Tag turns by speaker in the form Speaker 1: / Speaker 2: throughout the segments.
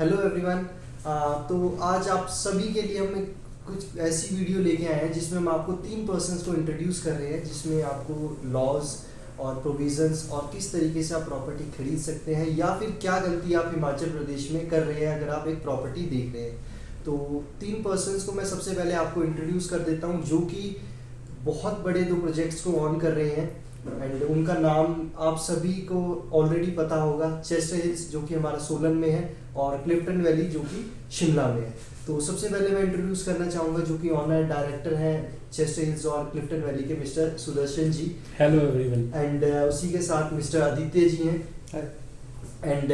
Speaker 1: Hello everyone. तो आज आप सभी के लिए हम कुछ ऐसी वीडियो लेके आए हैं जिसमें हम आपको 3 पर्सन्स को इंट्रोड्यूस कर रहे हैं, जिसमें आपको लॉज और प्रोविजंस और किस तरीके से आप प्रॉपर्टी खरीद सकते हैं या फिर क्या गलती आप हिमाचल प्रदेश में कर रहे हैं अगर आप एक प्रॉपर्टी देख रहे हैं। तो 3 पर्सन्स को मैं सबसे पहले आपको इंट्रोड्यूस कर देता हूँ जो कि बहुत बड़े 2 प्रोजेक्ट्स को ऑन कर रहे हैं एंड उनका नाम आप सभी को ऑलरेडी पता होगा। चेस्टर हिल्स जो कि हमारा सोलन में है और क्लिफ्टन वैली जो कि शिमला में है। तो सबसे पहले मैं इंट्रोड्यूस करना चाहूँगा जो कि ऑनर डायरेक्टर हैं चेस्टर हिल्स और क्लिफ्टन वैली के, mister Sudarshan ji.
Speaker 2: Hello everyone.
Speaker 1: And उसी के साथ मिस्टर आदित्य जी हैं and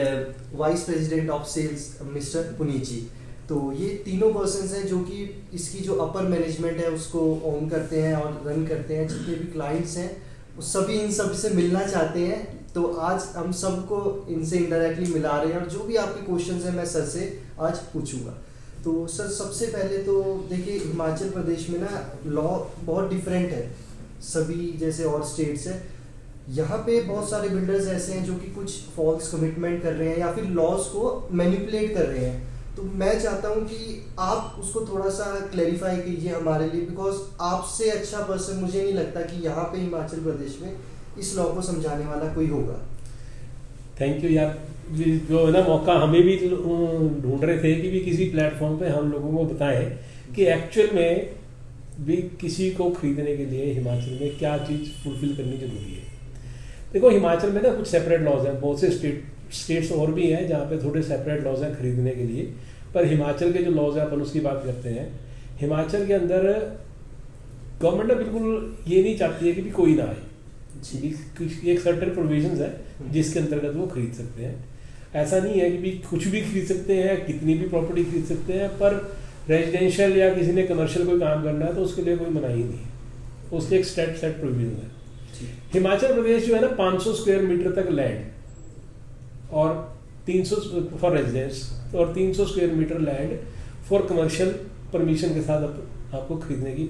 Speaker 1: vice president of sales mister Puneet ji. तो ये तीनों पर्सन्स हैं जो कि इसकी जो अपर मैनेजमेंट है उसको ओन करते हैं और रन करते हैं। जितने भी क्लाइंट्स हैं वो सभी इन सब से मिलना चाहते हैं, तो आज हम सबको इनसे इनडायरेक्टली मिला रहे हैं और जो भी आपके क्वेश्चंस हैं मैं सर से आज पूछूंगा। तो सर सबसे पहले तो देखिए, हिमाचल प्रदेश में ना लॉ बहुत डिफरेंट है सभी जैसे और स्टेट्स है। यहाँ पे बहुत सारे बिल्डर्स ऐसे हैं जो कि कुछ फॉल्स कमिटमेंट कर रहे हैं या फिर लॉज को मैनिपुलेट कर रहे हैं। तो मैं चाहता हूँ कि आप उसको थोड़ा सा क्लैरिफाई कीजिए हमारे लिए, बिकॉज आपसे अच्छा पर्सन मुझे नहीं लगता कि यहाँ पे हिमाचल प्रदेश में इस लॉ को समझाने वाला कोई होगा।
Speaker 2: थैंक यू यार, जो है ना मौका हमें भी ढूंढ रहे थे कि भी किसी प्लेटफॉर्म पे हम लोगों को बताएं कि एक्चुअल में भी किसी को खरीदने के लिए हिमाचल में क्या चीज़ फुलफिल करनी जरूरी है। देखो हिमाचल में ना कुछ सेपरेट लॉज हैं, बहुत से स्टेट्स और भी हैं जहाँ पे थोड़े सेपरेट लॉज हैं खरीदने के लिए, पर हिमाचल के जो लॉज हैं अपन उसकी बात करते हैं। हिमाचल के अंदर गवर्नमेंट ना बिल्कुल ये नहीं चाहती है कि भी कोई ना आए, एक सर्टेन प्रोविजंस है जिसके अंतर्गत वो खरीद सकते हैं। ऐसा नहीं है कि भी कुछ भी खरीद सकते हैं, कितनी भी प्रॉपर्टी खरीद सकते हैं, पर रेजिडेंशियल या किसी ने कमर्शियल कोई काम करना है तो उसके लिए कोई मनाही नहीं है, उसके एक सेट प्रोविजन है। हिमाचल प्रदेश जो है ना 500 स्क्वायर मीटर तक लैंड और 300 फॉर रेजिडेंस और 300 square metre land for commercial permission के साथ आपको खरीदने की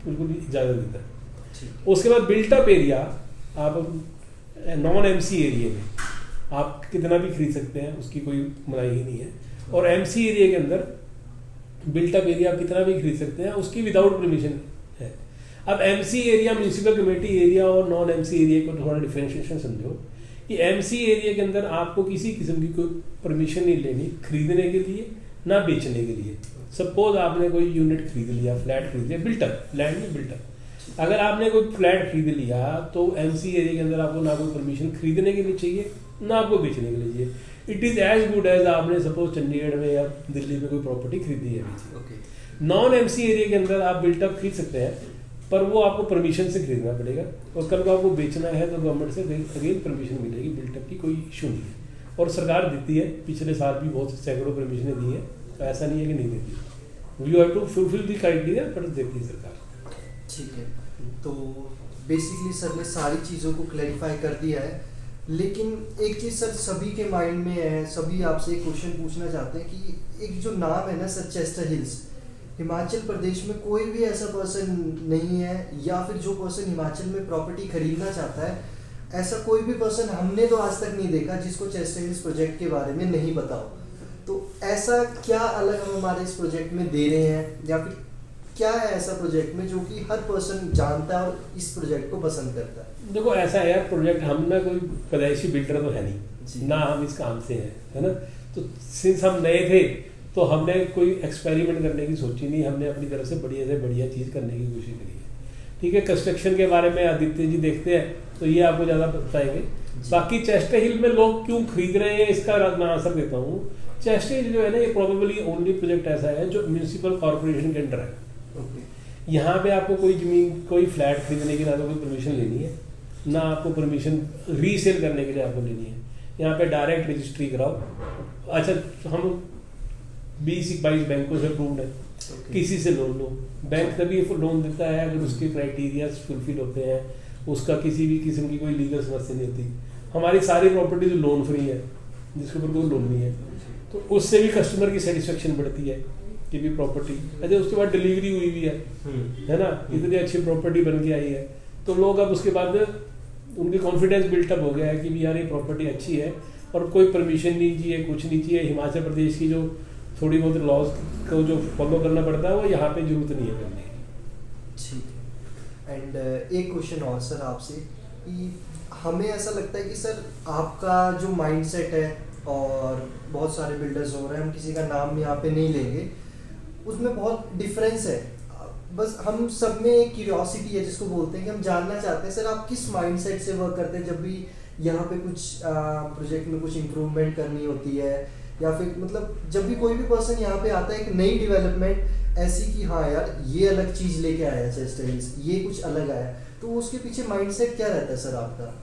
Speaker 2: बिल्कुल इजाज़त देता है। उसके बाद बिल्ट अप एरिया, आप नॉन एमसी एरिया में आप कितना भी खरीद सकते हैं, उसकी कोई मनाही ही नहीं है। और एमसी एरिया के अंदर बिल्ट अप एरिया आप कितना भी खरीद सकते हैं, उसकी विदाउट परमिशन है। अब MC area, municipal committee area और नॉन एमसी एरिया को थोड़ा डिफरेंशिएशन समझो कि एमसी एरिया के अंदर आपको किसी किस्म की कोई परमिशन नहीं लेनी खरीदने के लिए ना बेचने के लिए। सपोज आपने कोई यूनिट खरीद लिया, फ्लैट खरीद लिया, बिल्टअप लैंड में बिल्टअप, अगर आपने कोई फ्लैट खरीद लिया तो एमसी एरिया के अंदर आपको ना कोई परमिशन खरीदने के लिए चाहिए ना आपको बेचने के लिए चाहिए। It is as good as आपने सपोज चंडीगढ़ में या दिल्ली में कोई प्रॉपर्टी खरीदी है। नॉन एमसी एरिया के अंदर आप बिल्टअप खरीद सकते हैं, पर वो आपको परमिशन से खरीदना पड़ेगा और कल को आपको बेचना है तो गवर्नमेंट से अगेन परमिशन मिलेगी। बिल्टअप की कोई इशू नहीं है और सरकार देती है, पिछले साल भी बहुत सैकड़ों परमिशनें दी हैं, तो ऐसा नहीं है कि नहीं देती। You have to fulfil the criteria, पर देती है सरकार।
Speaker 1: ठीक है, तो बेसिकली सर ने सारी चीज़ों को क्लैरिफाई कर दिया है, लेकिन एक चीज़ सर सभी के माइंड में है, सभी आपसे एक क्वेश्चन पूछना चाहते हैं कि एक जो नाम है ना sir Chester hills, Himachal Pradesh में कोई भी ऐसा पर्सन नहीं है या फिर जो पर्सन हिमाचल में प्रॉपर्टी खरीदना चाहता है, ऐसा कोई भी पर्सन हमने तो आज तक नहीं देखा जिसको चेस्टर हिल्स प्रोजेक्ट के बारे में नहीं पता हो। तो ऐसा क्या अलग हम हमारे इस प्रोजेक्ट में दे रहे हैं या फिर क्या है ऐसा प्रोजेक्ट में जो कि हर पर्सन जानता है और इस प्रोजेक्ट को पसंद करता है?
Speaker 2: देखो ऐसा है यार, प्रोजेक्ट हम ना कोई पैदाइशी बिल्डर तो है नहीं ना, हम इस काम से हैं, है ना। तो सिंस हम नए थे तो हमने कोई एक्सपेरिमेंट करने की सोची नहीं, हमने अपनी तरफ से बढ़िया चीज़ करने की कोशिश करी है। ठीक है, कंस्ट्रक्शन के बारे में आदित्य जी देखते हैं तो ये आपको ज़्यादा बताएंगे। बाकी चेस्टर हिल में लोग क्यों खरीद रहे हैं इसका मैं आंसर देता हूँ। चेस्टर हिल जो है ना, ये प्रोबेबली ओनली प्रोजेक्ट ऐसा है जो म्यूनिसिपल कॉर्पोरेशन के अंडर है। यहाँ पे आपको कोई जमीन, कोई फ्लैट खरीदने की ना तो कोई परमिशन लेनी है, ना आपको परमिशन रीसेल करने के लिए आपको लेनी है। यहाँ पे डायरेक्ट रजिस्ट्री कराओ। अच्छा, हम 20-22 बैंकों से अप्रूव्ड है, किसी से लोन लो, बैंक तभी लोन देता है अगर उसके क्राइटेरिया फुलफिल होते हैं, उसका किसी भी किस्म की कोई लीगल समस्या नहीं होती। हमारी सारी प्रॉपर्टी जो लोन फ्री है, जिसके ऊपर कोई लोन नहीं है, तो उससे भी कस्टमर की सेटिस्फेक्शन बढ़ती है कि भी प्रॉपर्टी। अच्छा, उसके बाद डिलीवरी हुई भी है ना, इतनी अच्छी प्रॉपर्टी बन के आई है, तो लोग अब उसके बाद उनके कॉन्फिडेंस बिल्टअप हो गया है कि भी यार ये प्रॉपर्टी अच्छी है और कोई परमिशन नहीं चाहिए, कुछ नहीं चाहिए। हिमाचल प्रदेश की जो थोड़ी बहुत लॉज को जो फॉलो करना पड़ता है वो यहाँ पे जरूरत नहीं है करने की।
Speaker 1: ठीक है। एंड एक क्वेश्चन और सर आपसे कि हमें ऐसा लगता है कि सर आपका जो माइंडसेट है, और बहुत सारे बिल्डर्स हो रहे हैं, हम किसी का नाम यहाँ पे नहीं लेंगे, उसमें बहुत डिफरेंस है। बस हम सब में एक क्यूरियोसिटी है जिसको बोलते हैं कि हम जानना चाहते हैं सर आप किस माइंडसेट से वर्क करते हैं जब भी यहाँ पे कुछ प्रोजेक्ट में कुछ इम्प्रूवमेंट करनी होती है, या फिर मतलब जब भी कोई भी पर्सन यहाँ पे आता है एक नई डेवलपमेंट ऐसी कि हाँ यार ये अलग चीज़ लेके आया चेस्ट टाइल्स, ये कुछ अलग आया, तो उसके पीछे माइंडसेट क्या रहता है सर आपका?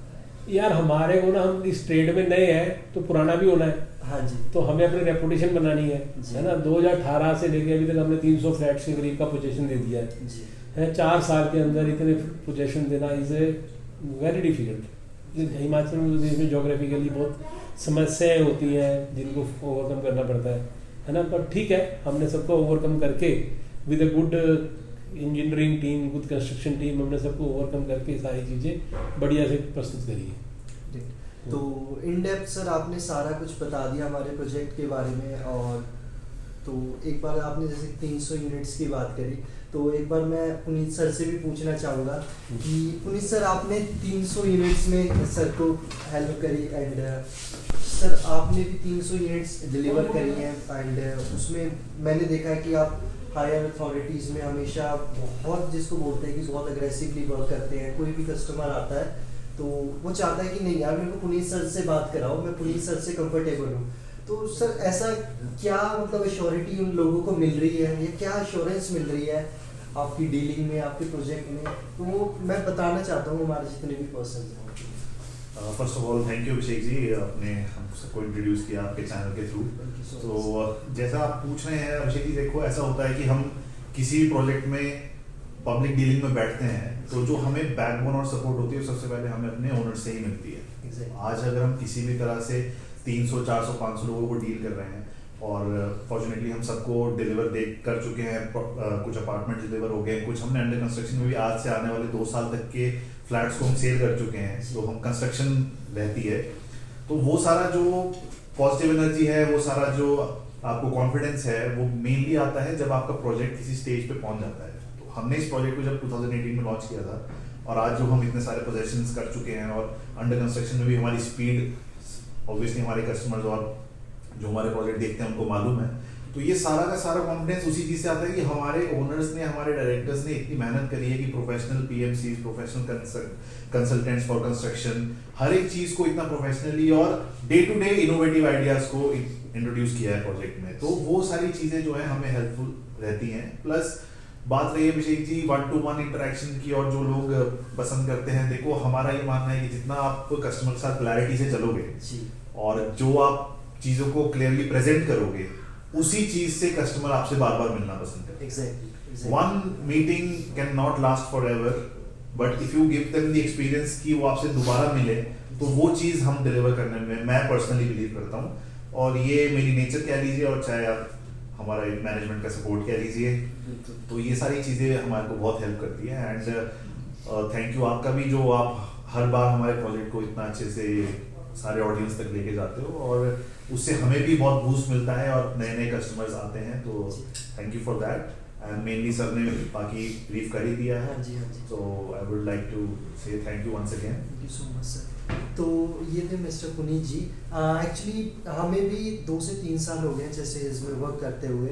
Speaker 2: यार हमारे को ना, हम इस ट्रेड में नए हैं तो पुराना भी होना है।
Speaker 1: हाँ जी।
Speaker 2: तो हमें अपनी रेपुटेशन बनानी है ना। 2018 से लेके अभी तक हमने 300 फ्लैट्स के करीब का पोजीशन दे दिया है। 4 साल के अंदर इतने पोजीशन देना is a very difficult. Himachal Pradesh में जोग्राफिकली बहुत समस्याएं होती हैं जिनको ओवरकम करना पड़ता है ना। पर ठीक है, हमने सबको ओवरकम करके with a good engineering team, good construction team, हमने सबको ओवरकम करके सारी चीज़ें बढ़िया से प्रस्तुत करी है।
Speaker 1: तो इन डेप्थ सर आपने सारा कुछ बता दिया हमारे प्रोजेक्ट के बारे में। और तो एक बार आपने जैसे 300 यूनिट्स की बात करी, तो एक बार मैं पुनीत सर से भी पूछना चाहूँगा कि पुनीत सर आपने 300 यूनिट्स में सर को हेल्प करी, एंड सर आपने भी 300 यूनिट्स डिलीवर करी हैं, एंड उसमें मैंने देखा है कि आप हायर अथॉरिटीज़ में हमेशा बहुत, जिसको बोलते हैं कि बहुत अग्रेसिवली वर्क करते हैं। कोई भी कस्टमर आता है तो वो चाहता है कि नहीं यार मेरे को पुनीत सर से बात कराओ, मैं पुनीत सर से कंफर्टेबल हूँ। तो सर ऐसा क्या मतलब एश्योरिटी उन लोगों को मिल रही है, या क्या एश्योरेंस मिल रही है आपकी डीलिंग में, आपके प्रोजेक्ट में? तो वो मैं बताना चाहता हूँ हमारे जितने भी पर्सन हैं।
Speaker 3: First of all thank you Abhishek ji, आपने हम सबको इंट्रोड्यूस किया आपके चैनल के थ्रू। तो जैसा आप पूछ रहे हैं अभिषेक जी, देखो ऐसा होता है कि हम किसी भी प्रोजेक्ट में पब्लिक डीलिंग में बैठते हैं तो जो हमें बैकबोन और सपोर्ट होती है सबसे पहले हमें अपने ओनर से ही मिलती है। आज अगर हम किसी भी तरह से 300, 400, 500 लोगों को डील कर रहे हैं, और फॉर्चुनेटली हम सबको डिलीवर कर चुके हैं, कुछ अपार्टमेंट डिलीवर हो गए, कुछ हमने अंडर कंस्ट्रक्शन में भी आज से आने वाले 2 साल तक के फ्लैट्स को हम सेल कर चुके हैं, तो हम कंस्ट्रक्शन रहती है। तो वो सारा जो पॉजिटिव एनर्जी है, वो सारा जो आपको कॉन्फिडेंस है, वो मेनली आता है जब आपका प्रोजेक्ट किसी स्टेज पे पहुंच जाता है। तो हमने इस प्रोजेक्ट को जब 2018 में लॉन्च किया था, और आज जो हम इतने सारे पोजेशंस कर चुके हैं, और अंडर कंस्ट्रक्शन में भी हमारी स्पीड ऑब्वियसली हमारे कस्टमर्स और जो हमारे प्रोजेक्ट देखते हैं उनको मालूम है। तो ये सारा का सारा कॉन्फिडेंस उसी चीज़ से आता है कि हमारे ओनर्स ने, हमारे डायरेक्टर्स ने इतनी मेहनत करी है कि professional PMC, professional consultants for construction, हर एक चीज़ को इतना प्रोफेशनली और day to day innovative ideas को इंट्रोड्यूस किया है प्रोजेक्ट में। तो वो सारी चीज़ें जो है हमें हेल्पफुल रहती हैं। प्लस बात रही है अभिषेक जी 1-to-1 इंटरेक्शन की, और जो लोग पसंद करते हैं, देखो हमारा ये मानना है कि जितना आप कस्टमर के साथ क्लैरिटी से चलोगे और जो आप चीज़ों को क्लियरली प्रेजेंट करोगे, उसी चीज से कस्टमर आपसे बार बार मिलना पसंद करते हैं।
Speaker 1: Exactly.
Speaker 3: One meeting can not last for ever, but if you give them the experience कि वो आपसे दोबारा मिले, तो वो चीज हम डिलीवर करने में मैं पर्सनली बिलीव करता हूँ। और ये मेरी नेचर कह लीजिए, और चाहे आप हमारा मैनेजमेंट का सपोर्ट कह लीजिए, तो ये सारी चीजें हमारे को बहुत हेल्प करती है। एंड थैंक यू आपका भी, जो आप हर बार हमारे प्रोजेक्ट को इतना अच्छे से सारे ऑडियंस तक लेके जाते हो, और उससे हमें भी बहुत बूस्ट मिलता है और नए नए कस्टमर्स आते हैं। तो thank you for that. And mainly sir ने बाकी ब्रीफ कर ही दिया है, तो I would like to say thank you once again.
Speaker 1: Thank you so much sir. तो ये थे मिस्टर पुनीत जी। एक्चुअली हमें भी 2 से 3 साल हो गए जैसे इसमें वर्क करते हुए,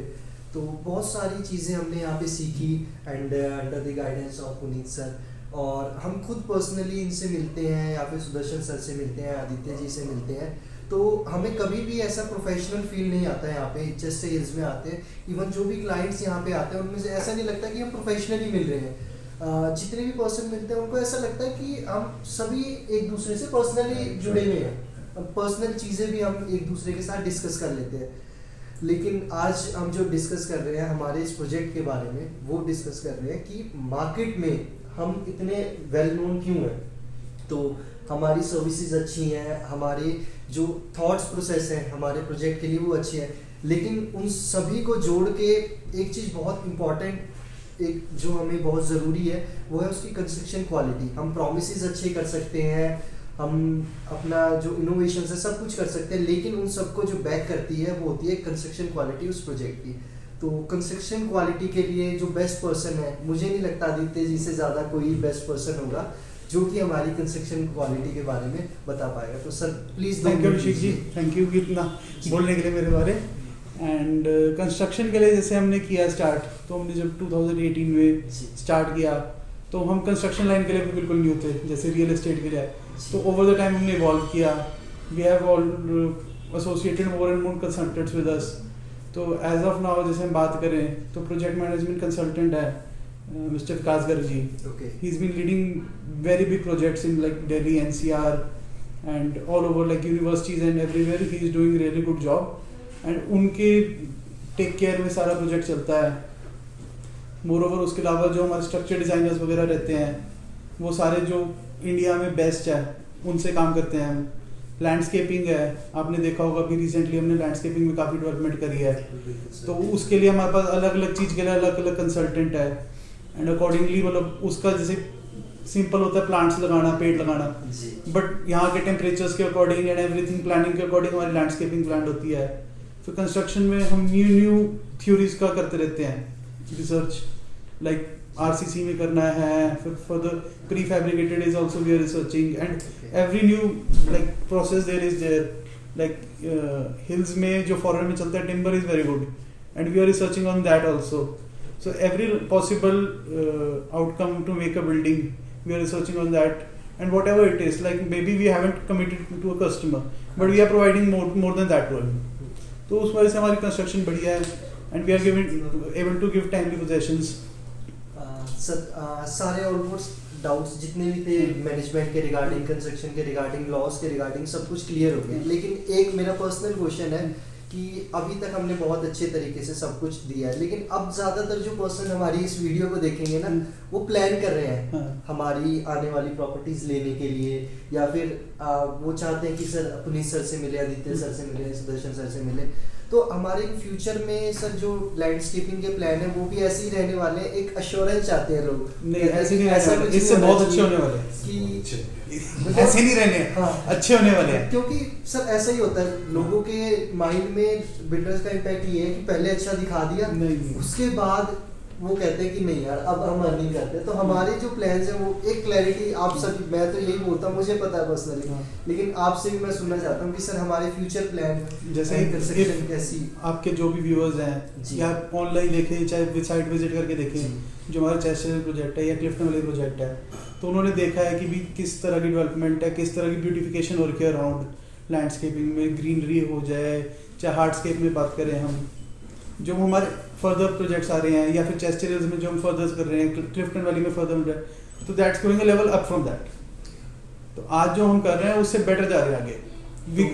Speaker 1: तो बहुत सारी चीज़ें हमने यहाँ पे सीखी and under the guidance of Puneet sir. और हम खुद पर्सनली इनसे मिलते हैं, या फिर सुदर्शन सर से मिलते हैं, आदित्य जी से मिलते हैं, तो हमें कभी भी ऐसा प्रोफेशनल फील नहीं आता है यहाँ पे जस्ट सेल्स में आते हैं। इवन जो भी क्लाइंट्स यहाँ पे आते हैं उनमें से ऐसा नहीं लगता कि हम प्रोफेशनली मिल रहे हैं। जितने भी पर्सन मिलते हैं उनको ऐसा लगता है कि हम सभी एक दूसरे से पर्सनली जुड़े हुए हैं, पर्सनल चीज़ें भी हम एक दूसरे के साथ डिस्कस कर लेते हैं। लेकिन आज हम जो डिस्कस कर रहे हैं हमारे इस प्रोजेक्ट के बारे में, वो डिस्कस कर रहे हैं कि मार्केट में हम इतने वेल नोन क्यों हैं। तो हमारी सर्विसेज अच्छी हैं, हमारे जो थॉट्स प्रोसेस हैं हमारे प्रोजेक्ट के लिए वो अच्छे हैं, लेकिन उन सभी को जोड़ के एक चीज़ बहुत इम्पॉर्टेंट, एक जो हमें बहुत ज़रूरी है, वो है उसकी कंस्ट्रक्शन क्वालिटी। हम प्रॉमिसेस अच्छे कर सकते हैं, हम अपना जो इनोवेशन है सब कुछ कर सकते हैं, लेकिन उन सबको जो बैक करती है वो होती है कंस्ट्रक्शन क्वालिटी उस प्रोजेक्ट की। तो कंस्ट्रक्शन क्वालिटी के लिए जो बेस्ट पर्सन है, मुझे नहीं लगता आदित्य जी से ज़्यादा कोई बेस्ट पर्सन होगा जो कि हमारी कंस्ट्रक्शन क्वालिटी के बारे में बता पाएगा। तो sir please.
Speaker 4: Thank you Abhishek ji, thank you इतना बोलने के लिए मेरे बारे। एंड कंस्ट्रक्शन के लिए जैसे हमने किया स्टार्ट, तो हमने जब 2018 में स्टार्ट किया तो हम कंस्ट्रक्शन लाइन के लिए भी बिल्कुल न्यू थे, जैसे रियल एस्टेट के लिए। तो ओवर द टाइम हमने इवॉल्व किया, we have all associated more and more consultants with us. तो एज ऑफ नाउ जैसे हम बात करें तो प्रोजेक्ट मैनेजमेंट कंसल्टेंट है mister Vikas Garg ji. He is been leading very big projects in like Delhi, NCR and all over like universities and everywhere. He is doing really good job and उनके take care में सारा project चलता है। More over उसके अलावा जो हमारे स्ट्रक्चर डिज़ाइनर्स वगैरह रहते हैं वो सारे जो इंडिया में बेस्ट है उनसे काम करते हैं हम। लैंडस्केपिंग है, आपने देखा होगा अभी रिसेंटली हमने लैंडस्केपिंग में काफ़ी डेवलपमेंट करी है, तो उसके लिए हमारे पास अलग अलग चीज़ के लिए अलग अलग कंसल्टेंट है। एंड अकॉर्डिंगली मतलब उसका जैसे सिंपल होता है प्लांट्स लगाना, पेड़ लगाना, बट यहाँ के टेम्परेचर्स के अकॉर्डिंग एंड एवरीथिंग प्लानिंग के अकॉर्डिंग हमारी लैंडस्केपिंग प्लान होती है। फिर कंस्ट्रक्शन में हम न्यू थ्योरीज का करते रहते हैं रिसर्च, लाइक RCC में करना है, फिर for the prefabricated is also we are researching and every new like process there is there. Like hills में जो फॉरेन में चलता है timber is very good and we are researching on that also. So every possible outcome to make a building, we are researching on that, and whatever it is, like maybe we haven't committed to a customer, but we are providing more than that to him. तो उस वजह से हमारी construction बढ़िया है and we are able to give timely possessions.
Speaker 1: Sir सारे almost doubts जितने भी थे मैनेजमेंट के रिगार्डिंग, कंस्ट्रक्शन के रिगार्डिंग, लॉस के रिगार्डिंग सब कुछ क्लियर हो गया। लेकिन एक मेरा पर्सनल क्वेश्चन है कि अभी तक हमने बहुत अच्छे तरीके से सब कुछ दिया है, लेकिन अब ज़्यादातर जो पर्सन हमारी इस वीडियो को देखेंगे ना वो प्लान कर रहे हैं हमारी आने वाली प्रॉपर्टीज लेने के लिए, या फिर वो चाहते हैं कि सर अपनी सर से मिले, आदित्य सर से मिले, सुदर्शन सर से मिले। तो हमारे फ्यूचर में सर जो लैंडस्केपिंग के प्लान है वो भी ऐसे ही रहने वाले हैं, एक अश्योरेंस चाहते हैं लोग।
Speaker 4: नहीं ऐसे नहीं रहने वाले, इससे बहुत अच्छे होने वाले हैं कि ऐसे नहीं रहने, अच्छे होने वाले हैं।
Speaker 1: क्योंकि सर ऐसा ही होता है, लोगों के माइंड में बिल्डर्स का इम्पैक्ट ये है कि पहले अच्छा दिखा दिया, उसके बाद वो कहते हैं कि नहीं यार अब हम अर्निंग करते हैं। तो हमारे जो प्लान्स हैं वो एक क्लैरिटी आप सभी, मैं तो यही बोलता हूँ, मुझे पता है पर्सनली, लेकिन आपसे भी मैं सुनना चाहता हूँ कि सर हमारे फ्यूचर प्लान
Speaker 4: जैसे
Speaker 1: कंस्ट्रक्शन कैसी,
Speaker 4: आपके जो भी व्यूअर्स हैं या ऑनलाइन देखें चाहे साइट विजिट करके देखें, जो हमारा चेस्टर प्रोजेक्ट है या क्लिफ्टन वाली प्रोजेक्ट है, तो उन्होंने देखा है कि भी किस तरह की डेवलपमेंट है, किस तरह की ब्यूटिफिकेशन हो रखी है अराउंड लैंडस्केपिंग में, ग्रीनरी हो जाए, चाहे हार्डस्केप में बात करें हम, जो हमारे फर्दर प्रोजेक्ट्स आ रहे हैं, या फिर चेस्टर हिल्स में जो हम फर्दर कर रहे हैं, क्लिफ्टन वैली में फर्दर हो जाए, तो that's going a level up from that. तो आज जो हम कर रहे हैं उससे बेटर जा रहे हैं आगे।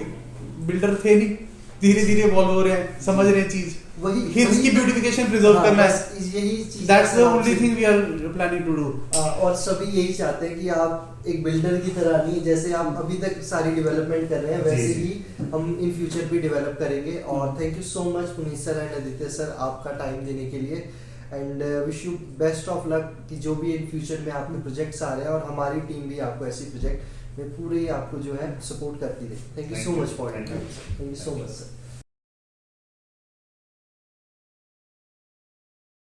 Speaker 4: बिल्डर थे नहीं, धीरे धीरे इवॉल्व हो रहे हैं, समझ रहे हैं चीज,
Speaker 1: वही
Speaker 4: हिल्स की ब्यूटिफिकेशन प्रिजर्व करना है,
Speaker 1: यही चीज,
Speaker 4: that's the only thing we are planning to do.
Speaker 1: और सभी यही चाहते हैं कि आप एक बिल्डर की तरह नहीं, जैसे आप अभी तक सारी डेवलपमेंट कर रहे हैं वैसे ही हम इन फ्यूचर भी डेवलप करेंगे। और thank you so much Puneet sir and Aditya sir आपका टाइम देने के लिए, and wish you best of luck कि जो भी इन फ्यूचर में आपके प्रोजेक्ट्स आ रहे हैं, और हमारी टीम भी आपको ऐसी प्रोजेक्ट में पूरे आपको जो है सपोर्ट करती रहे। Thank you so much for it, thank you so much sir.